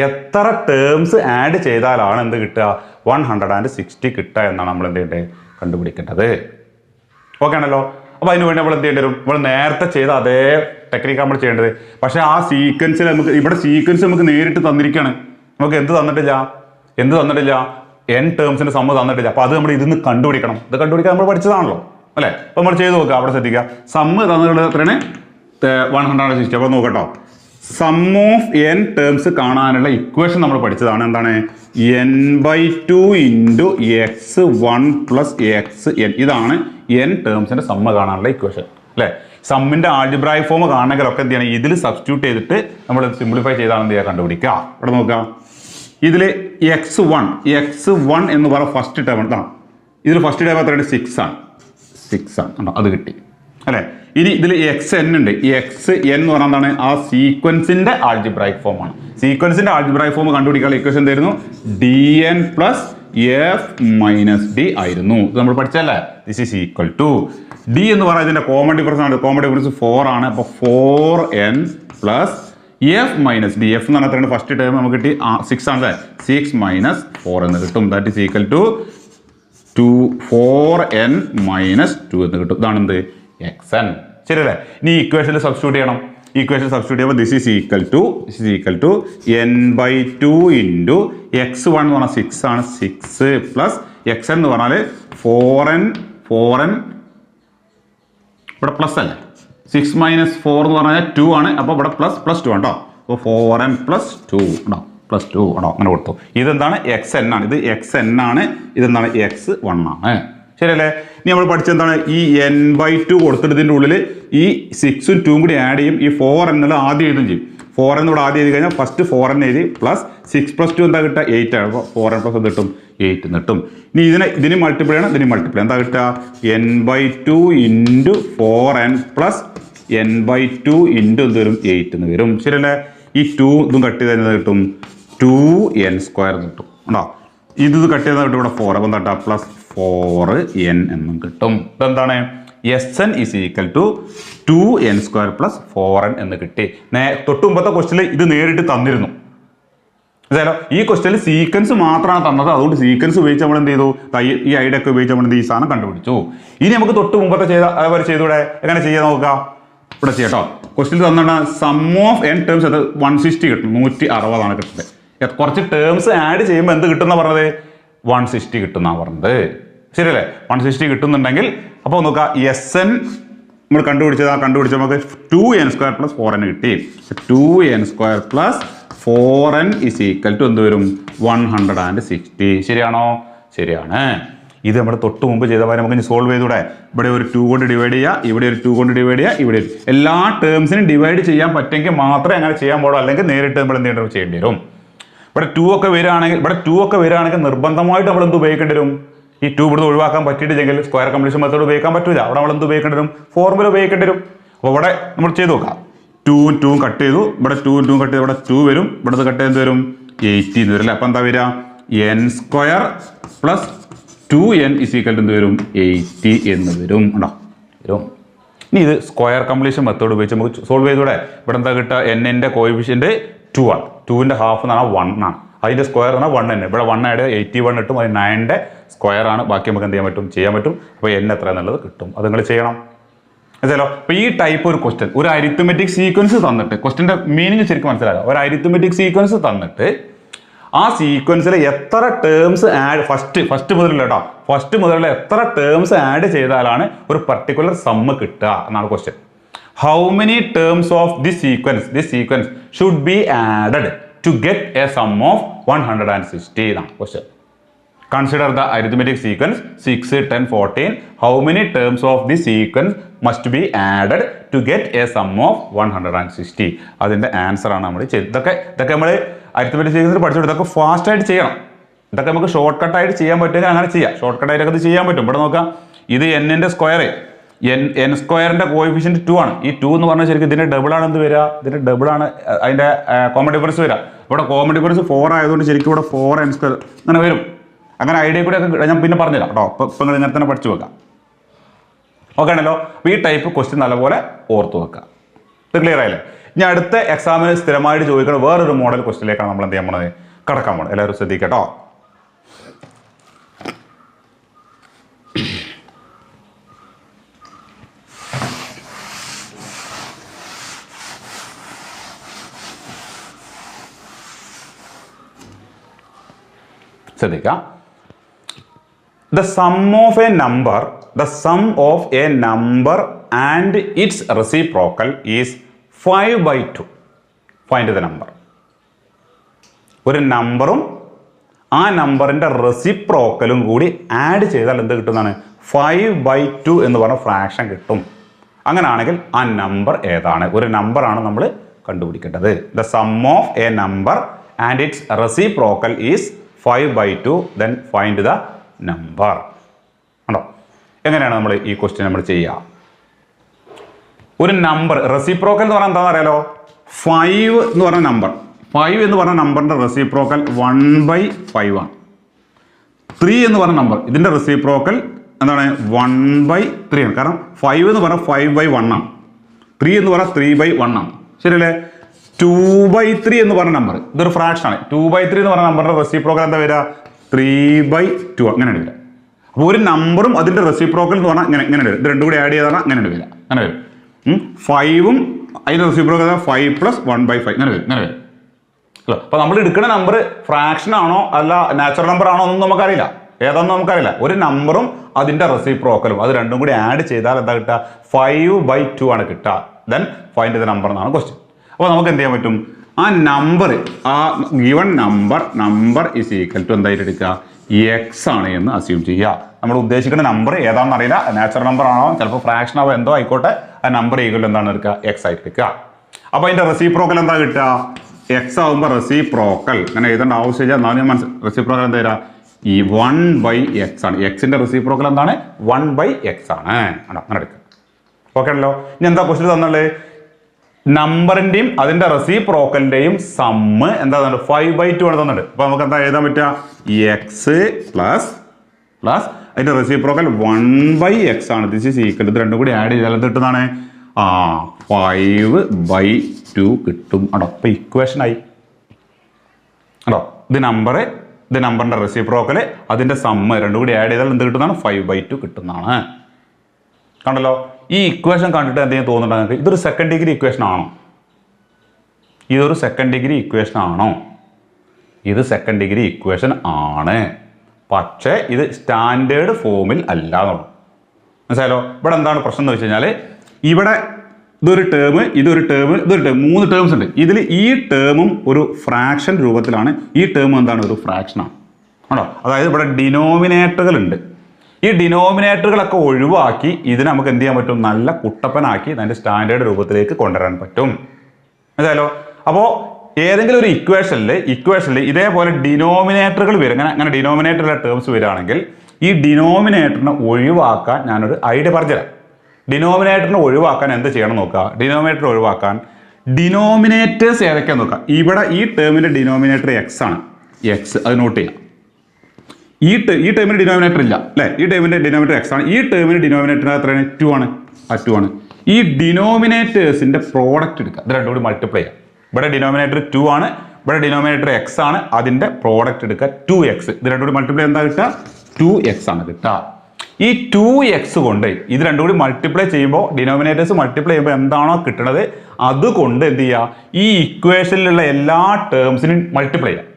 എത്ര ടേംസ് ആഡ് ചെയ്താലാണ് എന്ത് കിട്ടുക, 160 കിട്ടുക എന്നാണ് നമ്മൾ എന്ത് ചെയ്യേണ്ടത്, കണ്ടുപിടിക്കേണ്ടത്. ഓക്കെ ആണല്ലോ. അപ്പോൾ അതിന് വേണ്ടി നമ്മൾ എന്ത് ചെയ്യേണ്ടി വരും, നമ്മൾ നേരത്തെ ചെയ്ത അതേ ടെക്നിക്ക് നമ്മൾ ചെയ്യേണ്ടത്. പക്ഷേ ആ സീക്വൻസിൽ നമുക്ക് ഇവിടെ സീക്വൻസ് നമുക്ക് നേരിട്ട് തന്നിരിക്കുകയാണ്. നമുക്ക് എന്ത് തന്നിട്ടില്ല, n ടേംസിന്റെ സമ്മ് തന്നിട്ടില്ല. അപ്പോൾ അത് നമ്മൾ ഇതിന്ന് കണ്ടുപിടിക്കണം. ഇത് കണ്ടുപിടിക്കാൻ നമ്മൾ പഠിച്ചതാണല്ലോ അല്ലേ. അപ്പോൾ നമ്മൾ ചെയ്ത് നോക്കുക. അവിടെ ശ്രദ്ധിക്കുക, സമ്മ് തന്നിട്ടുള്ളത് എത്രയാണ്, 160. അപ്പോൾ നോക്കട്ടോ, സം ഓഫ് n ടേംസ് കാണാനുള്ള ഇക്വേഷൻ നമ്മൾ പഠിച്ചതാണ്. എന്താണ്, n/2 into x1 plus xn. ഇതാണ് n ടേംസിന്റെ സമ്മ് കാണാനുള്ള ഇക്വേഷൻ അല്ലേ. സമ്മിന്റെ ആൾജിബ്രായിക് ഫോം കാണണമെങ്കിലൊക്കെ എന്ത് ചെയ്യണം, ഇതിൽ സബ്സ്റ്റിറ്റ്യൂട്ട് ചെയ്തിട്ട് നമ്മൾ സിംപ്ലിഫൈ ചെയ്താണ് എന്ത് ചെയ്യുക, കണ്ടുപിടിക്കുക. ഇവിടെ നോക്കാം, ഇതിൽ x1 എന്ന് പറയുന്ന ഫസ്റ്റ് ടേം എന്താണ്, ഇതിൽ ഫസ്റ്റ് ടേം എത്രയാണ്, 6 ആണ്. അത് കിട്ടി അല്ലേ. ഇനി ഇതിൽ xn ഉണ്ട്. xn എന്ന് പറഞ്ഞാൽ എന്താണ്, ആ സീക്വൻസിന്റെ ആൾജിബ്രായിക് ഫോം ആണ്. സീക്വൻസിന്റെ ആൾജിബ്രായിക് ഫോം കണ്ടുപിടിക്കാനുള്ള ഇക്വേഷൻ എന്തായിരുന്നു, dn plus f minus d ആയിരുന്നു. ഇത് നമ്മൾ പഠിച്ചല്ലേ. This is equal to d എന്ന് പറഞ്ഞാൽ ഇതിന്റെ കോമൺ ഡിഫറൻസ് ആണ്. കോമൺ ഡിഫറൻസ് 4 ആണ്. അപ്പോൾ 4n plus f minus d. f എന്ന് പറഞ്ഞാൽ ഫസ്റ്റ് ടേം നമുക്ക് കിട്ടി 6 ആണ്. 6 മൈനസ് 4 എന്ന് കിട്ടും. That is equal to 4n minus 2 എന്ന് കിട്ടും. ഇതാണ് എന്ത്, xn. ശരിയല്ലേ. ഇനി ഇക്വേഷനിൽ സബ്സ്റ്റിറ്റ്യൂട്ട് ചെയ്യണം. ഇക്വേഷൻ സബ്സ്റ്റിറ്റ്യൂട്ട് ചെയ്യുമ്പോൾ this is equal to n/2 into x1 എന്ന് പറഞ്ഞാൽ 6 ആണ്. 6 പ്ലസ് xn എന്ന് പറഞ്ഞാൽ 4n ഇവിടെ പ്ലസ് അല്ലേ. 6 മൈനസ് 4 എന്ന് പറഞ്ഞാൽ 2 ആണ്. അപ്പോൾ ഇവിടെ പ്ലസ് 2 ആണ് കേട്ടോ. അപ്പോൾ 4n പ്ലസ് 2 ഉണ്ടോ, +2 ആണോ, അങ്ങനെ കൊടുത്തു. ഇതെന്താണ്, xn ആണ്. ഇത് xn ആണ്. ഇതെന്താണ്, x1 ആണ്. ശരിയല്ലേ. ഇനി നമ്മൾ പഠിച്ചെന്താണ്, ഈ n/2 കൊടുത്തിട്ട് ഇതിൻ്റെ ഉള്ളിൽ ഈ 6ഉം 2ഉം കൂടി ആഡ് ചെയ്യും. ഈ 4n എന്നുള്ളത് ആദ്യം എഴുതും ചെയ്യും. 4n ഇവിടെ ആദ്യം എഴുതി കഴിഞ്ഞാൽ ഫസ്റ്റ് 4n എഴുതി പ്ലസ് 6 + 2 എന്താ കിട്ടുക, 8 ആണ്. അപ്പോൾ 4n പ്ലസ് എന്ത് കിട്ടും, 8 കിട്ടും. ഇനി ഇതിന് മൾട്ടിപ്ലൈ ആണ്, ഇതിന് മൾട്ടിപ്ലൈ എന്താ കിട്ടുക, n/2 into 4n plus n/2 into എന്ത് വരും, 8 എന്ന് വരും. ശരിയല്ലേ. ഈ 2 ഇതും കട്ട് ചെയ്ത് തന്നെ കിട്ടും 2n² കിട്ടും. ഉണ്ടോ, ഇത് കട്ട് ചെയ്താൽ കിട്ടും ഇവിടെ 4. അപ്പോൾ എന്താ പ്ലസ് 4n എന്നും കിട്ടും. ഇതെന്താണ്, Sn is equal to 2n² plus 4n എന്ന് കിട്ടി. തൊട്ട് മുമ്പത്തെ ക്വസ്റ്റ്യനിൽ ഇത് നേരിട്ട് തന്നിരുന്നു. അതായത് ഈ ക്വസ്റ്റ്യനിൽ സീക്വൻസ് മാത്രമാണ് തന്നത്. അതുകൊണ്ട് സീക്വൻസ് ഉപയോഗിച്ച് നമ്മൾ എന്ത് ചെയ്തു, ഈ ഐഡിയ ഒക്കെ ഉപയോഗിച്ച് നമ്മൾ ഈ സാധനം കണ്ടുപിടിച്ചു. ഇനി നമുക്ക് തൊട്ട് മുമ്പത്തെ അതേപോലെ ചെയ്തൂടെ, എങ്ങനെ ചെയ്യാൻ നോക്കുക. ഇവിടെ ചെയ്യാട്ടോ. ക്വസ്റ്റ്യൻ തന്നിട്ട് സം ഓഫ് n ടേംസ് അത് 160 കിട്ടും, 160 കിട്ടുന്നത്. കുറച്ച് ടേംസ് ആഡ് ചെയ്യുമ്പോൾ എന്ത് കിട്ടുന്ന പറഞ്ഞത് 160 കിട്ടുന്ന പറഞ്ഞത്, ശരിയല്ലേ? 160 കിട്ടുന്നുണ്ടെങ്കിൽ അപ്പോൾ നോക്കുക SN നമ്മൾ കണ്ടുപിടിച്ച നമുക്ക് 2n² + 4n കിട്ടി. 2n² + 4n = എന്ത് വരും? 160. ശരിയാണോ? ശരിയാണ്. ഇത് നമ്മൾ തൊട്ട് മുമ്പ് ചെയ്ത പോലെ നമുക്ക് ഇനി സോൾവ് ചെയ്തൂടെ? ഇവിടെ ഒരു 2 കൊണ്ട് ഡിവൈഡ് ചെയ്യുക, ഇവിടെ ഒരു 2 കൊണ്ട് ഡിവൈഡ് ചെയ്യുക, ഇവിടെ എല്ലാ ടേംസിനും ഡിവൈഡ് ചെയ്യാൻ പറ്റുമെങ്കിൽ മാത്രമേ അങ്ങനെ ചെയ്യാൻ പാടുള്ളൂ, അല്ലെങ്കിൽ നേരിട്ട് നമ്മൾ എന്ത് ചെയ്യേണ്ടി വരും? ഇവിടെ 2 ഒക്കെ വരികയാണെങ്കിൽ നിർബന്ധമായിട്ട് നമ്മൾ എന്ത് ഉപയോഗിക്കേണ്ടി വരും? ഈ 2 ഇവിടുന്ന് ഒഴിവാക്കാൻ പറ്റിയിട്ടില്ലെങ്കിൽ സ്ക്വയർ കംപ്ലീഷൻ മെത്തേഡ് ഉപയോഗിക്കാൻ പറ്റില്ല. അവിടെ നമ്മൾ എന്ത് ഉപയോഗിക്കേണ്ടി വരും? ഫോർമുല ഉപയോഗിക്കേണ്ടി വരും. അപ്പോൾ ഇവിടെ നമ്മൾ ചെയ്ത് നോക്കാം. 2 കട്ട് ചെയ്തു, ഇവിടെ 2 കട്ട് ചെയ്തു, ഇവിടെ 2 വരും, ഇവിടെ കട്ട് ചെയ്ത് വരും 80 എന്ന് വരും അല്ലേ? അപ്പം എന്താ വരിക? n² + 2n = എന്ത് വരും? 80 എന്ന് വരും. ഉണ്ടോ? വരും. ഇനി ഇത് സ്ക്വയർ കംപ്ലീഷൻ മെത്തേഡ് ഉപയോഗിച്ച് നമുക്ക് സോൾവ് ചെയ്തൂടെ? ഇവിടെ എന്താ കിട്ടുക? n-ന്റെ കോഎഫിഷ്യന്റ് 2 ആണ്. 2ന്റെ ഹാഫ് എന്ന് പറഞ്ഞാൽ 1 ആണ്. അതിന്റെ സ്ക്വയർ എന്ന് പറഞ്ഞാൽ 1 തന്നെ. ഇവിടെ 1 ആഡ് 81 കിട്ടും. അത് 9ന്റെ സ്ക്വയർ ആണ്. ബാക്കി നമുക്ക് എന്ത് ചെയ്യാൻ പറ്റും? അപ്പോൾ n എത്ര എന്നുള്ളത് കിട്ടും. അത് നിങ്ങൾ ചെയ്യണം. മനസ്സിലോ? അപ്പോൾ ഈ ടൈപ്പ് ഒരു ക്വസ്റ്റ്യൻ, ഒരു അരിത്മെറ്റിക് സീക്വൻസ് തന്നിട്ട്, ക്വസ്റ്റ്യൻ്റെ മീനിങ് ശരിക്കും മനസ്സിലാക്കാം. ഒരു അരിത്മെറ്റിക് സീക്വൻസ് തന്നിട്ട് ആ സീക്വൻസിൽ എത്ര ടേംസ് ആഡ് ഫസ്റ്റ് മുതലുള്ള എത്ര ടേംസ് ആഡ് ചെയ്താലാണ് ഒരു പർട്ടിക്കുലർ സമ്മ് കിട്ടുക എന്നാണ് question. How many terms of this sequence should be added to get a sum of 160 എന്നാണ് question. Consider the arithmetic sequence 6, 10, 14. How many terms of the sequence must be added to get a sum of 160? അതിൻ്റെ answer ആണ് നമ്മൾ ചെയ്തത്. ഇതൊക്കെ നമ്മൾ arithmetic സീക്വൻസിൽ പഠിച്ചോളൂ. ഇതൊക്കെ fast ആയിട്ട് ചെയ്യണം. ഇതൊക്കെ നമുക്ക് ഷോർട്ട് കട്ടായിട്ട് ചെയ്യാൻ പറ്റുമെങ്കിൽ അങ്ങനെ ചെയ്യാം. ഷോർട്ട് കട്ടായിട്ടൊക്കെ ഇത് ചെയ്യാൻ പറ്റും. ഇവിടെ നോക്കാം, ഇത് n-ന്റെ സ്ക്വയർ, n² കോഎഫിഷ്യന്റ് 2 ആണ്. ഈ 2 എന്ന് പറഞ്ഞാൽ ശരിക്കും ഇതിന്റെ ഡബിൾ ആണ് എന്ത് വരിക? ഇതിന്റെ ഡബിൾ ആണ് അതിന്റെ കോമൺ ഡിഫറൻസ് വരിക. ഇവിടെ കോമൺ ഡിഫറൻസ് 4 ആയതുകൊണ്ട് ശരിക്കും ഇവിടെ 4n² അങ്ങനെ വരും. അങ്ങനെ ഐഡിയ കൂടെ ഒക്കെ ഞാൻ പിന്നെ പറഞ്ഞുതരാം കേട്ടോ. ഇപ്പം നിങ്ങൾ ഇങ്ങനെ തന്നെ പഠിച്ചു വെക്കാം. ഓക്കെ ആണല്ലോ? അപ്പോൾ ഈ ടൈപ്പ് ക്വസ്റ്റ്യൻ നല്ലപോലെ ഓർത്ത് വെക്കുക. ഇത് ക്ലിയർ ആയില്ലേ? ഇനി അടുത്ത എക്സാമിന് സ്ഥിരമായിട്ട് ചോദിക്കുന്ന വേറൊരു മോഡൽ ക്വസ്റ്റ്യനിലേക്കാണ് നമ്മൾ എന്ത് ചെയ്യാൻ പോണത്? കടക്കാൻ പോകണം. എല്ലാവരും ശ്രദ്ധിക്കട്ടോ. ശ്രദ്ധിക്കാം. The sum of a number and its reciprocal is 5/2. Find the number. ഒരു നമ്പറും ആ നമ്പറിന്റെ റെസിപ്രോക്കലും കൂടി ആഡ് ചെയ്താൽ എന്ത് കിട്ടുന്നതാണ്? 5/2 എന്ന് പറഞ്ഞ ഫ്രാക്ഷൻ കിട്ടും. അങ്ങനെയാണെങ്കിൽ ആ നമ്പർ ഏതാണ്? ഒരു നമ്പറാണ് നമ്മൾ കണ്ടുപിടിക്കേണ്ടത്. The sum of a number and its reciprocal is 5/2. Then find the number. ഉണ്ടോ? എങ്ങനെയാണ് നമ്മൾ ഈ ക്വസ്റ്റ്യൻ നമ്മൾ ചെയ്യുക? ഒരു നമ്പർ റെസിപ്രോക്കൽ എന്ന് പറഞ്ഞാൽ എന്താണെന്ന് അറിയാലോ? 5 എന്ന് പറഞ്ഞ നമ്പർ, 5 എന്ന് പറഞ്ഞ നമ്പറിന്റെ റെസിപ്രോക്കൽ 1/5 ആണ്. 3 എന്ന് പറഞ്ഞ നമ്പർ, ഇതിന്റെ റെസിപ്രോക്കൽ എന്താണ്? 1/3 ആണ്. കാരണം 5 എന്ന് പറഞ്ഞാൽ 5/1 ആണ്. 3 എന്ന് പറഞ്ഞാൽ 3/1 ആണ്. ശരിയല്ലേ? 2/3 എന്ന് പറഞ്ഞ നമ്പർ, ഇതൊരു ഫ്രാക്ഷൻ ആണ്. 2/3 എന്ന് പറഞ്ഞ നമ്പറിന്റെ റെസിപ്രോക്കൽ എന്താ വരിക? 3/2. അങ്ങനെയാണ് വരിക. അപ്പോൾ ഒരു നമ്പറും അതിന്റെ റെസിപ്രോക്കൽ എന്ന് പറഞ്ഞാൽ ഇങ്ങനെ വരും. ഇത് രണ്ടും കൂടി ആഡ് ചെയ്താൽ അങ്ങനെയാണ് വരിക. അങ്ങനെ വരും. 5ഉം അതിന്റെ റെസിപ്രോക്കൽ 5 + 1/5 ഇങ്ങനെ വരും. അല്ലോ? അപ്പോൾ നമ്മൾ എടുക്കുന്ന നമ്പർ ഫ്രാക്ഷൻ ആണോ അല്ല നാച്ചുറൽ നമ്പർ ആണോ ഒന്നും നമുക്കറിയില്ല. ഏതാണെന്ന് നമുക്കറിയില്ല. ഒരു നമ്പറും അതിന്റെ റെസിപ്രോക്കലും അത് രണ്ടും കൂടി ആഡ് ചെയ്താൽ എന്താ കിട്ടുക? 5/2 ആണ് കിട്ടുക. ദെൻ ഫൈൻഡ് ദ നമ്പർ എന്നാണ് ക്വസ്റ്റ്യൻ. അപ്പോൾ നമുക്ക് എന്ത് ചെയ്യാൻ പറ്റും? ആ നമ്പർ, ആ given number is equal to എന്തായിട്ട് എടുക്കുക? എക്സ് ആണ് എന്ന് അസ്യൂം ചെയ്യുക. നമ്മൾ ഉദ്ദേശിക്കുന്ന നമ്പർ ഏതാണെന്ന് അറിയില്ല. നാച്ചുറൽ നമ്പർ ആണോ ചിലപ്പോൾ ഫ്രാക്ഷൻ ആവോ എന്തോ ആയിക്കോട്ടെ. ആ നമ്പർ ഈക്വൽ എന്താണ് എടുക്കുക? എക്സ് ആയിട്ട് എടുക്കുക. അപ്പോൾ അതിന്റെ റെസിപ്രോക്കൽ എന്താ കിട്ടുക? എക്സ് ആവുമ്പോൾ റെസിപ്രോക്കൽ അങ്ങനെ എഴുതേണ്ട ആവശ്യമില്ല. എന്നാലും ഞാൻ റെസിപ്രോക്കൽ എന്താ തരാം? ഈ 1/x ആണ്. എക്സിന്റെ റെസിപ്രോക്കൽ എന്താണ്? 1/x ആണ്. അങ്ങനെ എടുക്കുക. ഓക്കെ ആണല്ലോ? ഇനി എന്താ ക്വസ്റ്റ്യൻ തന്നുള്ളത്? നമ്പറിന്റെയും അതിന്റെ റെസിപ്രോക്കലിന്റെയും സമ്മ് എന്താ 5/2 ആണ് തന്നിട്ട്. അപ്പൊ നമുക്ക് എന്താ എഴുതാൻ പറ്റുക? എക്സ് പ്ലസ് അതിന്റെ റെസിപ്രോക്കൽ 1/x ആണ്. This is equal. ഇത് രണ്ടും കൂടി ആഡ് ചെയ്താൽ എന്ത് കിട്ടുന്നതാണ്? 5/2 കിട്ടും. ആണോ? അപ്പൊ ഇക്വേഷൻ ആയി. ആണോ? ഇത് നമ്പറിന്റെ റെസിപ്രോക്കൽ അതിന്റെ സമ്മ് രണ്ടും കൂടി ആഡ് ചെയ്താൽ എന്ത് കിട്ടുന്നതാണ്? 5/2 കിട്ടുന്നതാണ്. കണ്ടല്ലോ, ഈ ഇക്വേഷൻ കണ്ടിട്ട് എന്തെങ്കിലും തോന്നുന്നുണ്ടോ നിങ്ങൾക്ക്? ഇതൊരു സെക്കൻഡ് ഡിഗ്രി ഇക്വേഷൻ ആണോ? ഇതൊരു സെക്കൻഡ് ഡിഗ്രി ഇക്വേഷൻ ആണോ? ഇത് സെക്കൻഡ് ഡിഗ്രി ഇക്വേഷൻ ആണ്, പക്ഷേ ഇത് സ്റ്റാൻഡേർഡ് ഫോമിൽ അല്ല എന്നുള്ളൂ. മനസ്സിലായല്ലോ? ഇവിടെ എന്താണ് പ്രശ്നം എന്ന് വെച്ച് കഴിഞ്ഞാൽ, ഇവിടെ ഇതൊരു ടേം, ഇതൊരു ടേം, ഇതൊരു ടേം, 3 ടേംസ് ഉണ്ട്. ഇതിൽ ഈ ടേമും ഒരു ഫ്രാക്ഷൻ രൂപത്തിലാണ്. ഈ ടേം എന്താണ്? ഒരു ഫ്രാക്ഷനാണ്. ആണോ? അതായത് ഇവിടെ ഡിനോമിനേറ്ററുകൾ ഉണ്ട്. ഈ ഡിനോമിനേറ്ററുകളൊക്കെ ഒഴിവാക്കി ഇതിനെ നമുക്ക് എന്ത് ചെയ്യാൻ പറ്റും? നല്ല കുട്ടപ്പനാക്കി അതിൻ്റെ സ്റ്റാൻഡേർഡ് രൂപത്തിലേക്ക് കൊണ്ടുവരാൻ പറ്റും. മനസ്സിലായല്ലോ? അപ്പോൾ ഏതെങ്കിലും ഒരു ഇക്വേഷനിൽ ഇതേപോലെ ഡിനോമിനേറ്ററുകൾ വരും. അങ്ങനെ ഡിനോമിനേറ്ററിലെ ടേംസ് വരികയാണെങ്കിൽ ഈ ഡിനോമിനേറ്ററിനെ ഒഴിവാക്കാൻ ഞാനൊരു ഐഡിയ പറഞ്ഞുതരാം. ഡിനോമിനേറ്ററിനെ ഒഴിവാക്കാൻ എന്ത് ചെയ്യണം നോക്കുക. ഡിനോമിനേറ്റർ ഒഴിവാക്കാൻ ഡിനോമിനേറ്റേഴ്സ് ഏതൊക്കെയാണെന്ന് നോക്കുക. ഇവിടെ ഈ ടേമിൻ്റെ ഡിനോമിനേറ്റർ എക്സ് ആണ്. എക്സ് അത് നോട്ട് ചെയ്യാം. ഈ ടേമിന് ഡിനോമിനേറ്റർ ഇല്ല അല്ലേ? ഈ ടേമിൻ്റെ ഡിനോമിനേറ്റർ എക്സ് ആണ്. ഈ ടേമിന് ഡിനോമിനേറ്റർ എത്രയാണ്? 2 ആണ്. ആ 2 ആണ്. ഈ ഡിനോമിനേറ്റേഴ്സിൻ്റെ പ്രോഡക്റ്റ് എടുക്കുക. ഇത് രണ്ടും കൂടി മൾട്ടിപ്ലൈ ചെയ്യാം. ഇവിടെ ഡിനോമിനേറ്റർ 2 ആണ്, ഇവിടെ ഡിനോമിനേറ്റർ എക്സ് ആണ്. അതിൻ്റെ പ്രോഡക്റ്റ് എടുക്കുക 2x. ഇത് രണ്ടും കൂടി മൾട്ടിപ്ലൈ എന്താ കിട്ടുക? 2x ആണ് കിട്ടുക. ഈ 2x കൊണ്ട് ഇത് രണ്ടും കൂടി മൾട്ടിപ്ലൈ ചെയ്യുമ്പോൾ ഡിനോമിനേറ്റേഴ്സ് മൾട്ടിപ്ലൈ ചെയ്യുമ്പോൾ എന്താണോ കിട്ടുന്നത് അതുകൊണ്ട് എന്ത് ചെയ്യുക? ഈ ഇക്വേഷനിലുള്ള എല്ലാ ടേംസിനും മൾട്ടിപ്ലൈ ചെയ്യാം.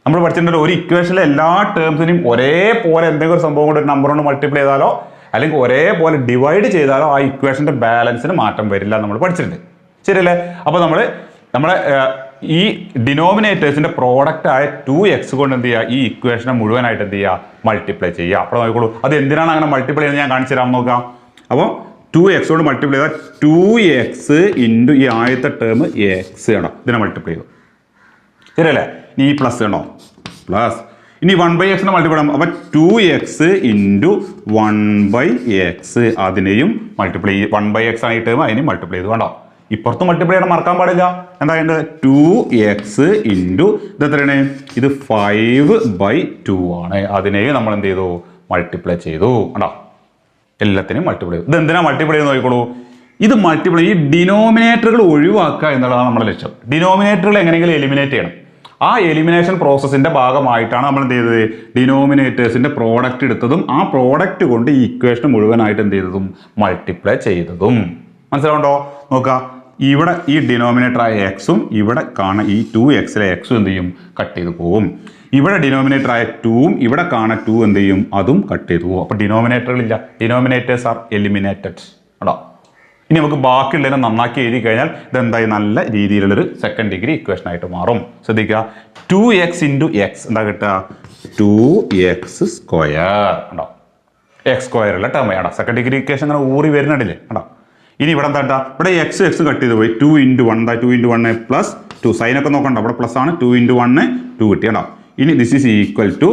നമ്മൾ പഠിച്ചിട്ടുണ്ടല്ലോ, ഒരു ഇക്വേഷനിലെ എല്ലാ ടേംസിനും ഒരേപോലെ എന്തെങ്കിലും ഒരു സംഭവം കൊണ്ട് ഒരു നമ്പർ കൊണ്ട് മൾട്ടിപ്ലൈ ചെയ്താലോ അല്ലെങ്കിൽ ഒരേപോലെ ഡിവൈഡ് ചെയ്താലോ ആ ഇക്വേഷൻ്റെ ബാലൻസിന് മാറ്റം വരില്ല എന്ന് നമ്മൾ പഠിച്ചിട്ടുണ്ട്. ശരിയല്ലേ? അപ്പോൾ നമ്മളെ ഈ ഡിനോമിനേറ്റേഴ്സിന്റെ പ്രോഡക്റ്റ് ആയ 2x കൊണ്ട് എന്ത് ചെയ്യുക? ഈ ഇക്വേഷനെ മുഴുവനായിട്ട് എന്ത് ചെയ്യുക? മൾട്ടിപ്ലൈ ചെയ്യുക. അപ്പോൾ നോക്കിക്കോളൂ, അത് എന്തിനാണ് അങ്ങനെ മൾട്ടിപ്ലൈ ചെയ്യുന്നത് ഞാൻ കാണിച്ചു തരാം. നോക്കാം. അപ്പോൾ 2x കൊണ്ട് മൾട്ടിപ്ലൈ ചെയ്താൽ 2x ഇൻറ്റു ഈ ആദ്യത്തെ ടേം എക്സ് ആണോ, ഇതിനെ മൾട്ടിപ്ലൈ ചെയ്തു. ശരിയല്ലേ? ഇനി ഈ പ്ലസ് ആണോ, പ്ലസ്. ഇനി 1/x മൾട്ടിപ്ലൈ ചെയ്യാം. അപ്പോൾ 2x ഇൻറ്റു 1/x അതിനെയും മൾട്ടിപ്ലൈ ചെയ്യും. 1/x ആണ് ഈ ടേം, അതിനെയും മൾട്ടിപ്ലൈ ചെയ്തു. കണ്ടോ? ഇപ്പുറത്ത് മൾട്ടിപ്ലൈ ചെയ്യണം, മറക്കാൻ പാടില്ല. എന്താ വേണ്ടത്? 2x ഇൻറ്റു ഇത് എത്രയാണ്? ഇത് 5/2 ആണ്. അതിനെയും നമ്മൾ എന്ത് ചെയ്തു? മൾട്ടിപ്ലൈ ചെയ്തു. കണ്ടോ? എല്ലാത്തിനെയും മൾട്ടിപ്ലൈ ചെയ്തു. ഇത് എന്തിനാ മൾട്ടിപ്ലൈ ചെയ്ത് നോക്കിക്കോളൂ. ഇത് മൾട്ടിപ്ലൈ, ഈ ഡിനോമിനേറ്ററുകൾ ഒഴിവാക്കുക എന്നുള്ളതാണ് നമ്മുടെ ലക്ഷ്യം. ഡിനോമിനേറ്ററുകൾ എങ്ങനെയെങ്കിലും എലിമിനേറ്റ് ചെയ്യണം. ആ എലിമിനേഷൻ പ്രോസസ്സിന്റെ ഭാഗമായിട്ടാണ് നമ്മൾ എന്ത് ചെയ്തത്? ഡിനോമിനേറ്റേഴ്സിന്റെ പ്രോഡക്റ്റ് എടുത്തതും ആ പ്രോഡക്റ്റ് കൊണ്ട് ഈ ഇക്വേഷൻ മുഴുവനായിട്ട് എന്ത് ചെയ്തതും മൾട്ടിപ്ലൈ ചെയ്തതും. മനസ്സിലാവുണ്ടോ? നോക്കുക, ഇവിടെ ഈ ഡിനോമിനേറ്റർ ആയ എക്സും ഇവിടെ കാണുന്ന ഈ 2xലെ എക്സും എന്ത് ചെയ്യും? കട്ട് ചെയ്ത് പോവും. ഇവിടെ ഡിനോമിനേറ്റർ ആയ 2ഉം ഇവിടെ കാണുന്ന 2 എന്ത് ചെയ്യും? അതും കട്ട് ചെയ്ത് പോകും. അപ്പോൾ ഡിനോമിനേറ്ററുകളില്ല, ഡിനോമിനേറ്റേഴ്സ് ആർ എലിമിനേറ്റഡ്. കേട്ടോ? ഇനി നമുക്ക് ബാക്കിയുള്ളതിനെ നന്നാക്കി എഴുതി കഴിഞ്ഞാൽ ഇതെന്തായി? നല്ല രീതിയിലുള്ളൊരു സെക്കൻഡ് ഡിഗ്രി ഇക്വേഷൻ ആയിട്ട് മാറും. ശ്രദ്ധിക്കുക, 2x ഇൻറ്റു എക്സ് എന്താ കിട്ടുക? 2x². ഉണ്ടോ? x² ടേം ആണോ? സെക്കൻഡ് ഡിഗ്രി ഇക്വേഷൻ അങ്ങനെ ഊറി വരുന്നുണ്ടല്ലേ? കേട്ടോ? ഇനി ഇവിടെ എന്താ? ഇവിടെ എക്സ് കട്ട് ചെയ്ത് പോയി. 2 ഇൻറ്റു 1 2 ഇൻറ്റു 1 പ്ലസ് 2. സൈനൊക്കെ നോക്കണ്ട, ഇവിടെ പ്ലസ് ആണ്. 2 ഇൻറ്റു 1 2 കിട്ടി. കേട്ടോ? ഇനി ദിസ് ഈസ് ഈക്വൽ ടു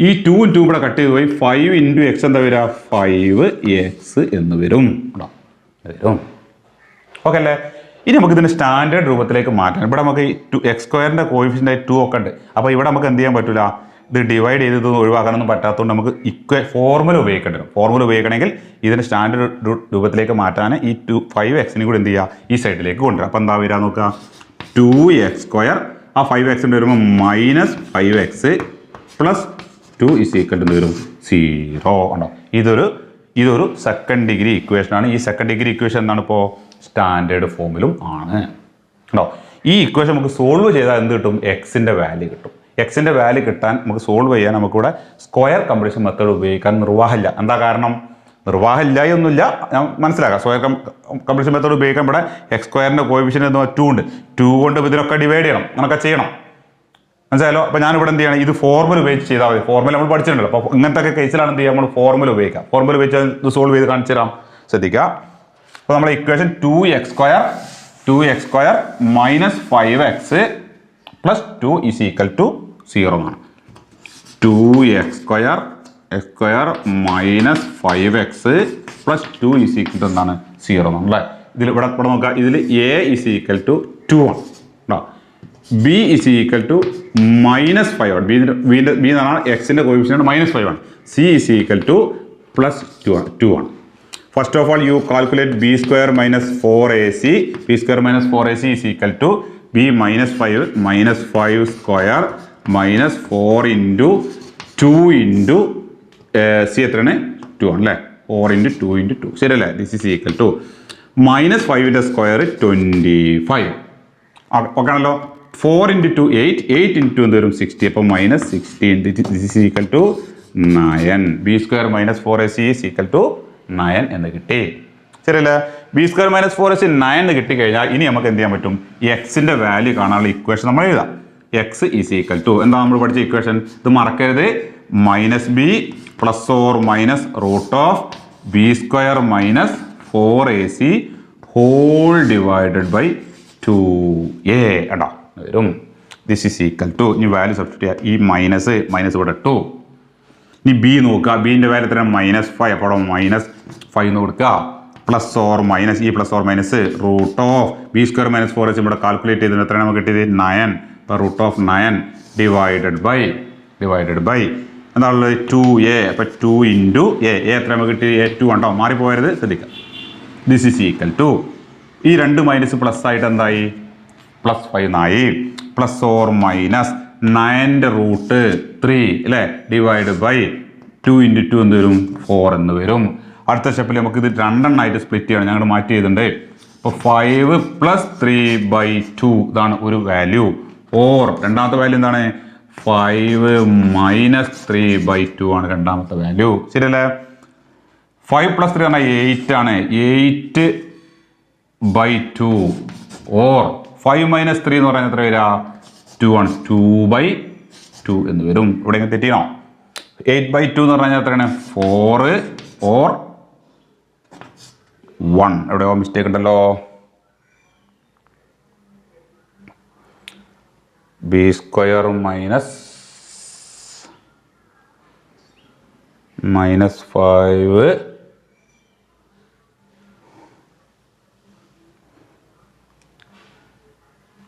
ഈ 2 ഇവിടെ കട്ട് ചെയ്ത് പോയി. 5 ഇൻറ്റു എക്സ് എന്താ വരിക? 5x എന്ന് വരും. കേട്ടോ? വരും. ഓക്കെ അല്ലേ? ഇനി നമുക്ക് ഇതിൻ്റെ സ്റ്റാൻഡേർഡ് രൂപത്തിലേക്ക് മാറ്റാം. ഇവിടെ നമുക്ക് x² കോയിഫിഷ്യൻ്റ് 2 ഒക്കെ ഉണ്ട്. അപ്പോൾ ഇവിടെ നമുക്ക് എന്ത് ചെയ്യാൻ പറ്റില്ല? ഇത് ഡിവൈഡ് ചെയ്ത് ഒഴിവാക്കാനൊന്നും പറ്റാത്തതുകൊണ്ട് നമുക്ക് ഫോർമുല ഉപയോഗിക്കേണ്ടി വരും. ഫോർമുല ഉപയോഗിക്കണമെങ്കിൽ ഇതിൻ്റെ സ്റ്റാൻഡേർഡ് രൂപത്തിലേക്ക് മാറ്റാൻ ഈ 5x കൂടി എന്ത് ചെയ്യുക? ഈ സൈഡിലേക്ക് കൊണ്ടുവരാം. അപ്പോൾ എന്താ വരിക നോക്കുക? 2x². ആ 5x വരുമ്പോൾ -5x plus 2 is equal to വരും 0. ഉണ്ടോ? ഇതൊരു സെക്കൻഡ് ഡിഗ്രി ഇക്വേഷനാണ്. ഈ സെക്കൻഡ് ഡിഗ്രി ഇക്വേഷൻ എന്താണ്? ഇപ്പോൾ സ്റ്റാൻഡേർഡ് ഫോമിലും ആണ്. ഉണ്ടോ? ഈ ഇക്വേഷൻ നമുക്ക് സോൾവ് ചെയ്താൽ എന്ത് കിട്ടും? എക്സിൻ്റെ വാല്യൂ കിട്ടും. എക്സിൻ്റെ വാല്യൂ കിട്ടാൻ നമുക്ക് സോൾവ് ചെയ്യാൻ നമുക്കിവിടെ സ്ക്വയർ കംപ്ലീഷൻ മെത്തേഡ് ഉപയോഗിക്കാൻ നിർവാഹമില്ല. എന്താ കാരണം? നിർവാഹമില്ല എന്നൊന്നുമില്ല, ഞാൻ മനസ്സിലാക്കാം. സ്ക്വയർ കംപ്ലീഷൻ മെത്തേഡ് ഉപയോഗിക്കാൻ ഇവിടെ x² കോയിഫിഷ്യൻ്റ് എന്ന് 2 ഉണ്ട്. 2 കൊണ്ട് ഇതിനൊക്കെ ഡിവൈഡ് ചെയ്യണം, അങ്ങനെയൊക്കെ ചെയ്യണം. മനസ്സിലായല്ലോ? അപ്പോൾ ഞാനിവിടെ എന്ത് ചെയ്യണം? ഇത് ഫോർമുല ഉപയോഗിച്ച് ചെയ്താൽ മതി. ഫോർമുല നമ്മൾ പഠിച്ചിട്ടുണ്ടല്ലോ. അപ്പോൾ ഇങ്ങനത്തെ കേസിലാണ് എന്ത് ചെയ്യുക? നമ്മൾ ഫോർമുല ഉപയോഗിക്കാം. ഫോർമുല ഉപയോഗിച്ച് ഇത് സോൾവ് ചെയ്ത് കാണിച്ചു തരാം. ശ്രദ്ധിക്കുക. അപ്പോൾ നമ്മുടെ equation 2x² minus 5x plus 2 is equal to 0 ആണ്. 2x² minus 5x plus 2 is equal to എന്താണ്? 0 ആണ് അല്ലേ? ഇതിൽ ഇവിടെ നോക്കുക, ഇതിൽ a ഇസ് ഈക്വൽ ടു 2 ആണ്. b ഇസ് ഈക്വൽ ടു -5 ആണ്. ബി എന്ന് പറഞ്ഞാൽ എക്സിൻ്റെ കോയിഫിഷ്യൻ്റ് -5 ആണ്. c is equal to plus 2 ആണ്. First of all you calculate b² minus 4ac. b² minus 4ac is equal to b -5 -5² minus 4 into 2 into c എത്രയാണ്? 2 ആണ് അല്ലേ? 4 × 2 × 2 ശരിയല്ലേ? This is equal to -5 square 25 okay ആണല്ലോ. 4 × 2 8 8 × 2 എന്ത് വരും 60 അപ്പോൾ -16 this is equal to 9 b² - 4ac is equal to 9 എന്ന് കിട്ടി ശരിയല്ലേ? b² - 4ac 9 എന്ന് കിട്ടിക്കഴിഞ്ഞാൽ ഇനി നമുക്ക് എന്ത് ചെയ്യാൻ പറ്റും? ഈ എക്സിന്റെ വാല്യൂ കാണാനുള്ള ഇക്വേഷൻ നമ്മൾ എഴുതാം. x ഈസ് ഈക്വൽ ടു എന്താ നമ്മൾ പഠിച്ച ഇക്വേഷൻ? ഇത് മറക്കരുത്, -b ± √b² - 4ac whole divided by 2a കേട്ടോ വരും. ദിസ് ഈസ് ഈക്വൽ ടു ഇനി വാല്യൂ സബ്സ്റ്റിറ്റ്യൂട്ട് ചെയ്യുക. ഈ മൈനസ് ഇവിടെ 2. ഇനി ബി നോക്കുക, ബീൻ്റെ വാല്യൂ എത്ര? -5 അപ്പോൾ -5 എന്ന് കൊടുക്കുക. ± ഈ ±√b² - 4ac ഇവിടെ കാൽക്കുലേറ്റ് ചെയ്തതിന് എത്രയാണ് നമുക്ക് കിട്ടിയത്? 9 √9 ഡിവൈഡഡ് ബൈ എന്താണുള്ളത്? 2a അപ്പോൾ 2 × a എത്ര നമുക്ക് കിട്ടി? a2 ഉണ്ടോ? മാറിപ്പോയരുത്, ശ്രദ്ധിക്കുക. ദിസ് ഈസ് ഈക്വൽ ടു ഈ 2 മൈനസ് പ്ലസ് ആയിട്ട് എന്തായി? +5 എന്നായി. ±9√3 അല്ലേ ഡിവൈഡ് ബൈ 2 × 2 എന്ത് വരും? 4 എന്ന് വരും. അടുത്ത സ്റ്റെപ്പിൽ നമുക്ക് ഇത് 2 ആയിട്ട് സ്പ്ലിറ്റ് ചെയ്യണം. ഞങ്ങൾ മാറ്റി ചെയ്തിട്ടുണ്ട്. അപ്പോൾ 5 + 3/2 ഇതാണ് ഒരു വാല്യൂ. ഓർ രണ്ടാമത്തെ വാല്യൂ എന്താണ്? 5 - 3/2 ആണ് രണ്ടാമത്തെ വാല്യൂ ശരിയല്ലേ? 5 + 3 പറഞ്ഞാൽ 8 ആണ്. 8/2 ഓർ 5 - 3 എന്ന് പറഞ്ഞാൽ എത്ര വരിക? 2 ആണ്. 2/2 എന്ന് വരും. ഇവിടെ ഇങ്ങനെ തെറ്റിയോ? 8/2 എന്ന് പറഞ്ഞാൽ എത്രയാണ്? 4 ഓർ 1. എവിടെയോ മിസ്റ്റേക്ക് ഉണ്ടല്ലോ. b² - -5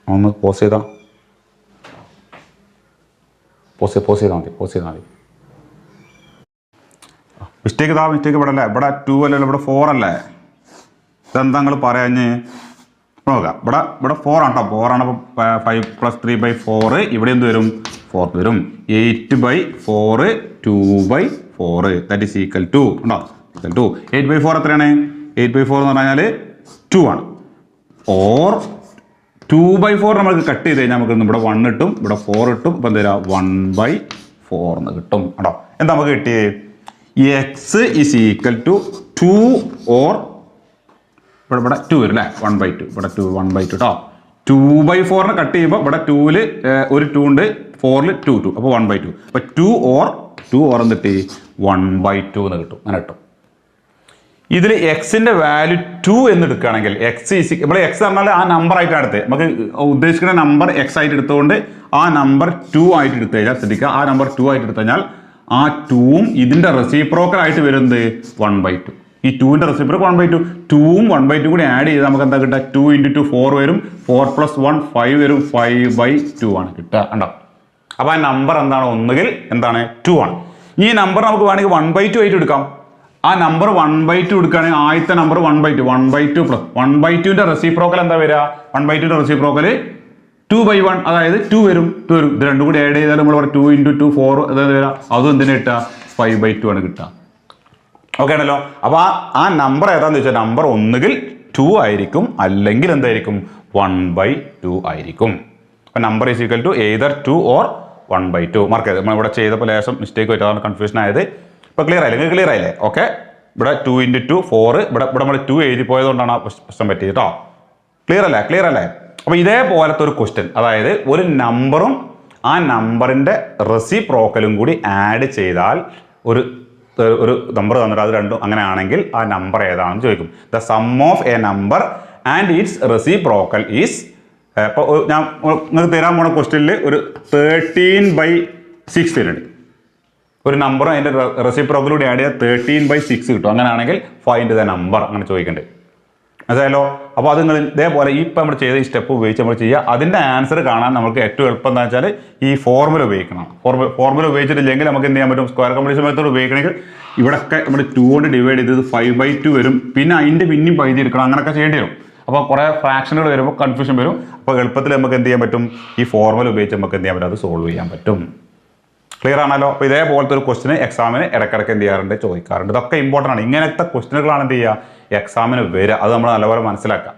ഒന്ന് പോസ് ചെയ്താൽ മതി. മിസ്റ്റേക്ക് ഇവിടെ അല്ലേ? ഇവിടെ 2 അല്ലല്ലോ, ഇവിടെ 4 അല്ലേ? ഇതെന്താ നിങ്ങൾ പറയാഞ്ഞ് നോക്കാം. ഇവിടെ 4 ആണ് കേട്ടോ. 4 ആണ്. അപ്പോൾ 5 + 3/4 ഇവിടെ എന്ത് വരും? 4 വരും. 8/4 2/4 ദാറ്റ് ഈസ് ഈക്വൽ ടു ഉണ്ടോ? ഈക്വൽ ടു 8/4 എത്രയാണ്? 8/4 എന്ന് പറഞ്ഞാൽ 2 ആണ്. ഓർ 2/4 നമുക്ക് കട്ട് ചെയ്ത് കഴിഞ്ഞാൽ നമുക്ക് ഇവിടെ 1 കിട്ടും, ഇവിടെ 4 കിട്ടും. ഇപ്പം എന്താ 1/4 എന്ന് കിട്ടും കേട്ടോ. എന്താ നമുക്ക് കിട്ടിയത്? x is equal to 2 or ഇവിടെ 2 വരും അല്ലേ? 1/2 ഇവിടെ 1/2 കേട്ടോ. 2/4 കട്ട് ചെയ്യുമ്പോൾ ഇവിടെ 2-ൽ ഒരു 2 ഉണ്ട്, 4-ൽ 2 അപ്പോൾ 1/2. അപ്പോൾ 2 ഓർ എന്ത് കിട്ടി? 1/2 എന്ന് കിട്ടും. അങ്ങനെ കിട്ടും. ഇതിൽ എക്സിന്റെ വാല്യൂ 2 എന്ന് എടുക്കുകയാണെങ്കിൽ ഇവിടെ എക്സ് പറഞ്ഞാൽ ആ നമ്പർ ആയിട്ടാണ് എടുത്തത്. നമുക്ക് ഉദ്ദേശിക്കുന്ന നമ്പർ എക്സ് ആയിട്ട് എടുത്തുകൊണ്ട് ആ നമ്പർ 2 ആയിട്ട് എടുത്തു കഴിഞ്ഞാൽ ശ്രദ്ധിക്കുക, ആ നമ്പർ 2 ആയിട്ട് എടുത്തു കഴിഞ്ഞാൽ ആ 2ഉം ഇതിന്റെ റെസിപ്രോക്കൽ ആയിട്ട് വരുന്നത് 1/2. ഈ 2ന്റെ റെസിപ്രോക്കൽ 1/2. 2ഉം 1/2 കൂടി ആഡ് ചെയ്ത് നമുക്ക് എന്താ കിട്ടുക? 2 × 2 4 വരും. 4 + 1 5 വരും. 5/2 ആണ് കിട്ടുക. കണ്ടോ? അപ്പൊ ആ നമ്പർ എന്താണ്? ഒന്നുകിൽ എന്താണ്? 2 ആണ്. ഈ നമ്പർ നമുക്ക് വേണമെങ്കിൽ 1/2 ആയിട്ട് എടുക്കാം. ആ നമ്പർ 1/2 എടുക്കുകയാണെങ്കിൽ ആദ്യത്തെ നമ്പർ 1/2 1/2 പ്ലസ് 1/2ന്റെ റെസിപ്രോക്കൽ എന്താ വരിക? 1/2ന്റെ റെസിപ്രോക്കൽ 2/1 അതായത് 2 വരും. ഇത് രണ്ടും കൂടി ആഡ് ചെയ്താൽ നമ്മൾ 2 × 2 4 അതായത് വരിക. അതും എന്തിനാ കിട്ടുക? 5/2 ആണ് കിട്ടുക. ഓക്കെ ആണല്ലോ. അപ്പൊ ആ നമ്പർ ഏതാന്ന് വെച്ചാൽ നമ്പർ ഒന്നുകിൽ 2 ആയിരിക്കും, അല്ലെങ്കിൽ എന്തായിരിക്കും? 1/2 ആയിരിക്കും. അപ്പൊ number is equal to either 2 or 1/2. Mark ചെയ്ത് നമ്മൾ ഇവിടെ ചെയ്തപ്പോൾ ലേശം മിസ്റ്റേക്ക് പറ്റാതെ കൺഫ്യൂഷൻ ആയത്. ഇപ്പൊ ക്ലിയർ ആയില്ലേ? നിങ്ങൾക്ക് ക്ലിയർ ആയില്ലേ? ഓക്കെ. ഇവിടെ 2 × 2 4 ഇവിടെ നമ്മൾ 2 എഴുതി പോയതുകൊണ്ടാണ് ആ പ്രശ്നം പറ്റിയത് കേട്ടോ. ക്ലിയർ അല്ലേ? അപ്പൊ ഇതേപോലത്തെ ഒരു ക്വസ്റ്റ്യൻ, അതായത് ഒരു നമ്പറും ആ നമ്പറിന്റെ റെസിപ്രോക്കലും കൂടി ആഡ് ചെയ്താൽ ഒരു നമ്പർ തന്നിട്ട് അത് രണ്ടും അങ്ങനെ ആണെങ്കിൽ ആ നമ്പർ ഏതാണെന്ന് ചോദിക്കും. The sum of A number and it's reciprocal is. ഇപ്പോൾ ഞാൻ നിങ്ങൾക്ക് തരാൻ പോണ ക്വസ്റ്റ്യനിൽ ഒരു 13/6 തരുന്നുണ്ട്. ഒരു നമ്പറും അതിൻ്റെ റെസിപ്രോക്കലൂടെ ആഡ് ചെയ്താൽ 13/6 കിട്ടും. അങ്ങനെയാണെങ്കിൽ ഫൈൻഡ് ദ നമ്പർ അങ്ങനെ ചോദിക്കേണ്ടത്. മനസ്സിലായല്ലോ? അപ്പോൾ അത് നിങ്ങൾ ഇതേപോലെ ഇപ്പം നമ്മൾ ചെയ്ത ഈ സ്റ്റെപ്പ് ഉപയോഗിച്ച് നമ്മൾ ചെയ്യുക. അതിൻ്റെ ആൻസർ കാണാൻ നമുക്ക് ഏറ്റവും എളുപ്പം എന്താ വെച്ചാൽ ഈ ഫോർമുല ഉപയോഗിക്കണം. ഫോർമുല ഉപയോഗിച്ചിട്ടില്ലെങ്കിൽ നമുക്ക് എന്ത് ചെയ്യാൻ പറ്റും? സ്ക്വയർ കംപ്ലീഷൻ മെത്തേഡ് ഉപയോഗിക്കണമെങ്കിൽ ഇവിടെയൊക്കെ നമ്മൾ 2 കൊണ്ട് ഡിവൈഡ് ചെയ്തത് 5/2 വരും. പിന്നെ അതിൻ്റെ പിന്നെയും പകുതി എടുക്കണം. അങ്ങനെയൊക്കെ ചെയ്യേണ്ടി വരും. അപ്പോൾ കുറേ ഫ്രാക്ഷനുകൾ വരുമ്പോൾ കൺഫ്യൂഷൻ വരും. അപ്പോൾ എളുപ്പത്തിൽ നമുക്ക് എന്ത് ചെയ്യാൻ പറ്റും? ഈ ഫോർമുല ഉപയോഗിച്ച് നമുക്ക് എന്ത് ചെയ്യാൻ പറ്റും? അത് സോൾവ് ചെയ്യാൻ പറ്റും. ക്ലിയർ ആണല്ലോ. അപ്പോൾ ഇതേപോലത്തെ ഒരു ക്വസ്റ്റിന് എക്സാമിന് ഇടയ്ക്കിടയ്ക്ക് എന്ത് ചെയ്യാറുണ്ട്, ചോദിക്കാറുണ്ട്. ഇതൊക്കെ ഇമ്പോർട്ടൻ്റ് ആണ്. ഇങ്ങനത്തെ ക്വസ്റ്റിനുകളാണ് എന്ത് ചെയ്യുക എക്സാമിന് വരിക. അത് നമ്മൾ നല്ലപോലെ മനസ്സിലാക്കാം.